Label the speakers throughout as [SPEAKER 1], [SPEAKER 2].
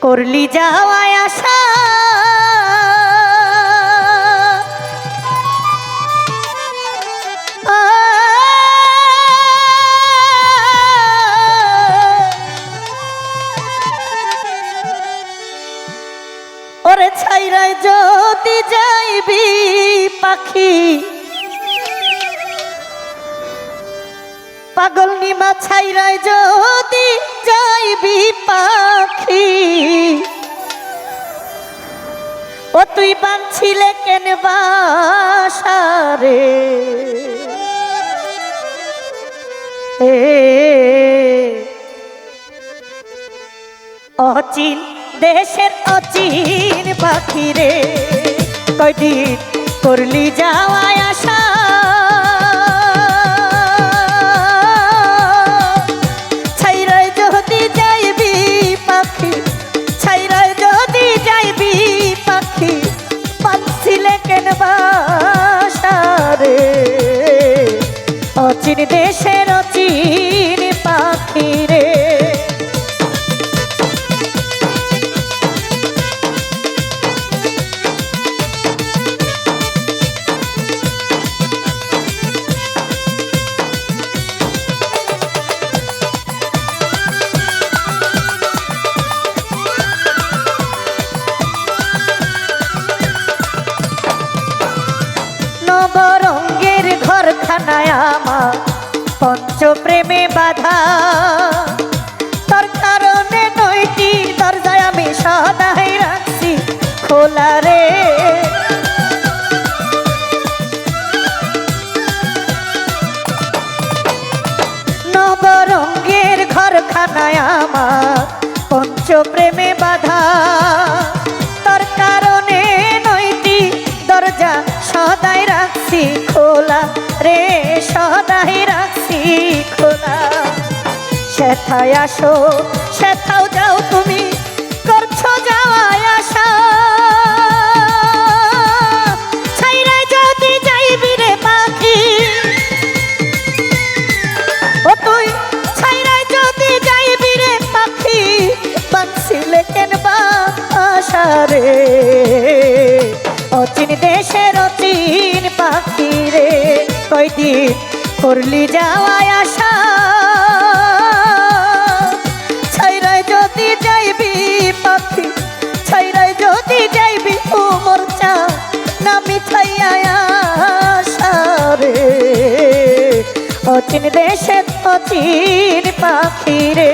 [SPEAKER 1] করলি যাওয়ায় আশা ওরে ছাইরাই যদি যাইবি পাখি পাগল নিমা ছাইরাই যদি যাইবি পাখি ও তুই বাঁধছিলে কেন বাসারে অচিন দেশের অচিন পাখি রে কয়দিন করলি যাওয়ায় আশা ছাইরাই যদি যাইবি পাখি ছাইরাই যদি যাইবি পাখি পাচ্ছিলে কেন বাসারে অচিন দেশের অচিন পাখি রে নবরঙ্গের ঘরখানায় আমার পঞ্চপ্রেমে বাধা তোর কারণে নয়টি দরজায় আমি সদাই রাখছি খোলা রে নবরঙ্গের ঘরখানায় আমার পঞ্চপ্রেমে বাধা তোর কারণে নয়টি দরজা সদাই রাখছি খোলা রে সদাই রাখছি খোলা সেথায় আসো সেথাও যাও তুমি করছো যাওয়ায় আশা ছাইরাই যদি যাইবি রে পাখি ও তুই ছাইরাই যদি যাইবি রে পাখি বাঁধছিলে কেন বাসা রে অচিন দেশের অচিন পাখি রে কয়দিন করলি যাওয়ায় আশা ছাইরাই যদি যাইবি পাখি ছাইরাই যদি যাইবি ও মোর চা নামি ছাইয়া আশা রে অচিন দেশের অচিন পাখি রে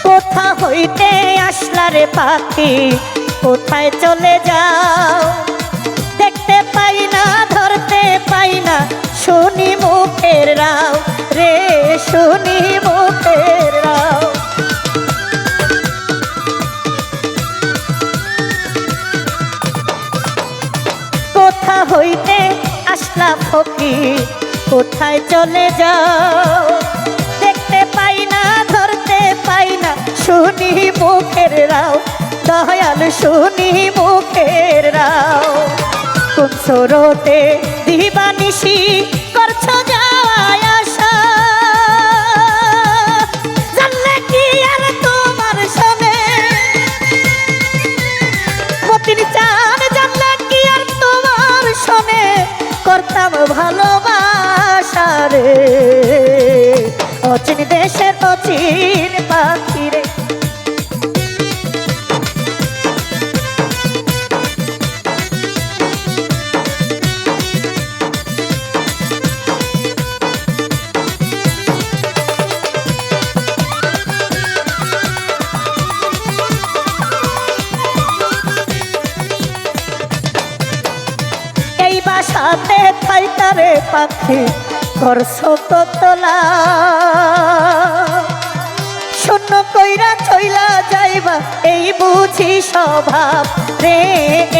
[SPEAKER 1] কোথা হইতে আসলা রে পাখি কোথায় চলে যাও দেখতে পাই না ধরতে পাই না শুনি মুখের রাও রে শুনি মুখের রাও কোথা হইতে আসলা ফকির কোথায় চলে যাও দেখতে পাই না ধরতে পাই না শুনি মুখের রাও দয়াল শুনি মুখের রাও কোন সরতে দিবানিশি করছো যাওয়ায় আশা জানলে কি আর তোমার সনে মতির চান জানলে কি আর তোমার সনে করতাম ভালোবাসা রে অচিন দেশের অচিন পাখি রে এই বাসাতে থাইতারে পাখি করছো তো তোলা শূন্য কইরা চইলা যাইবা এই বুঝি স্বভাব রে,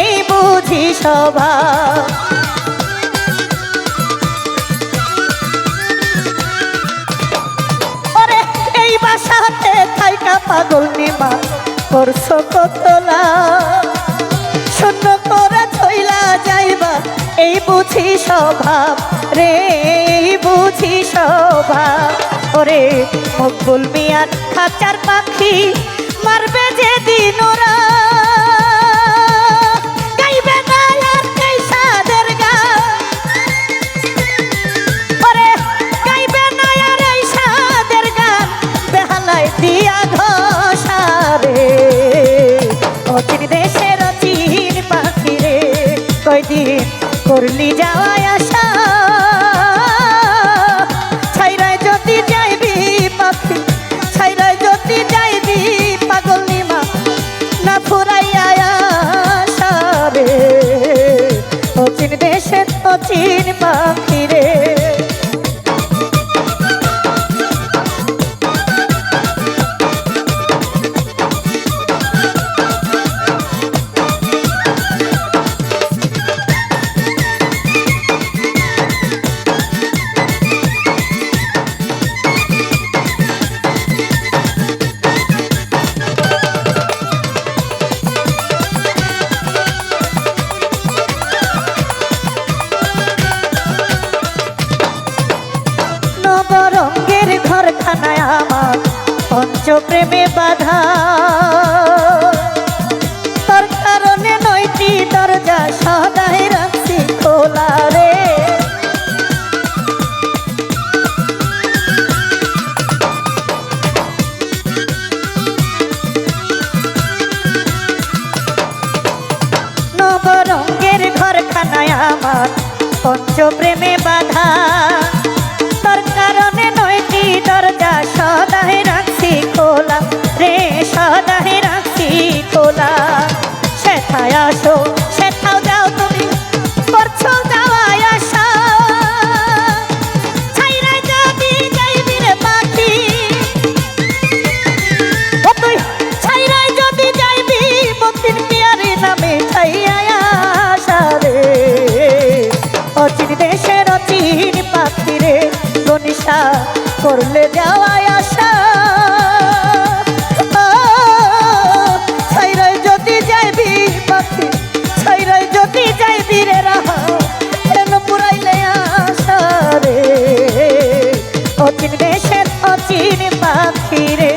[SPEAKER 1] এই বুঝি স্বভাব। ওরে এই বাসাতে থাইকা পাগল নিমা করছো কতলা, শূন্য করে চইলা যাইবা এই বুঝি স্বভাব রে, এই বুঝি স্বভাব। ওরে মকবুল মিয়ার খাঁচার পাখি মারবে যে দিন ওরা, গাইবে না আর এই সাদের গান। ওরে গাইবে না আর এই সাদের গান, বেহালায় দিয়া ঘষারে। অচিন দেশের অচিন পাখি রে, কয়দিন করলি যাওয়ায় আশা, ছাইরায় যদি যাইবি পাখি, ছাইরায় যদি যাইবি পাগল নিমা না ফুরাইয়া আশা রে। অচিন দেশের অচিন পাখি রে। নবরঙ্গের ঘরখানায় আমার পঞ্চপ্রেমে বাধা, তোর কারণে 9টি দরজা সদাই রাখছি খোলা রে। নবরঙ্গের ঘরখানায় আমার পঞ্চপ্রেমে বাধা, তোর কারণে 9টি দরজা সদাই রাখছি খোলা রে, সদাই রাখছি খোলা। সেথায় আসো সেথাও যাও তুমি করছো যাওয়ায় আশা, ছাইরায় যদি যাইবি রে পাখি, ও তুই ছাইরায় যদি যাইবি মতিন পিয়ারি নামে ছাইয়া আশা রে। অচিন দেশের অচিন পাখি রে, গনিশা করলে যাওয়ায় আশা, ছাইরায় যদি যাইবি পাখি, ছাইরায় যদি যাইবি রে রাহা, কেন পুরাইলে আশা রে। অচিন দেশের অচিন পাখি রে।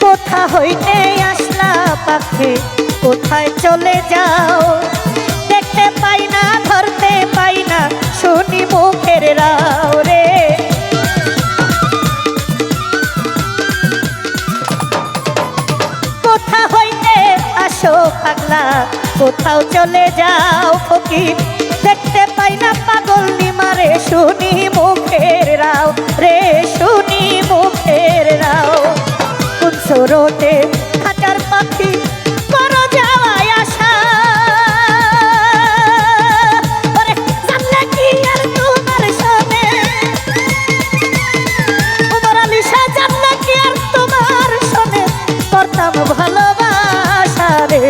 [SPEAKER 1] কোথা হইতে আসলা পাখি, কোথায় চলে যাও, দেখতে পাই না ধরতে পাই না শুনি মুখের রাও রে। কোথা হইতে আসো পাগলা, কোথাও চলে যাও ফকির, দেখতে পাই না পাগল নিমারে শুনি মুখের রাও রে, শুনি মুখের রাও। কোন সরোতে খাঁচার পাখি করো যাওয়ায় আশা, ওরে জানলে কি আর তোমার শোনে, উমর আলী শাহ জানলে কি আর তোমার শোনে, করতাম ভালোবাসা রে।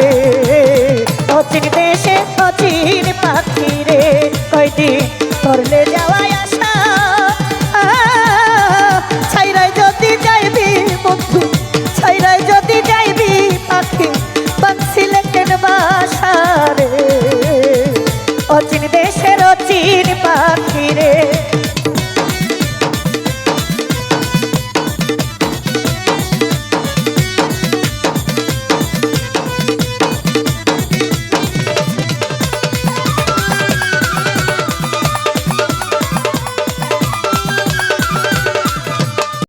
[SPEAKER 1] অচিন দেশে অচিন পাখি রে, কয়দিন করলে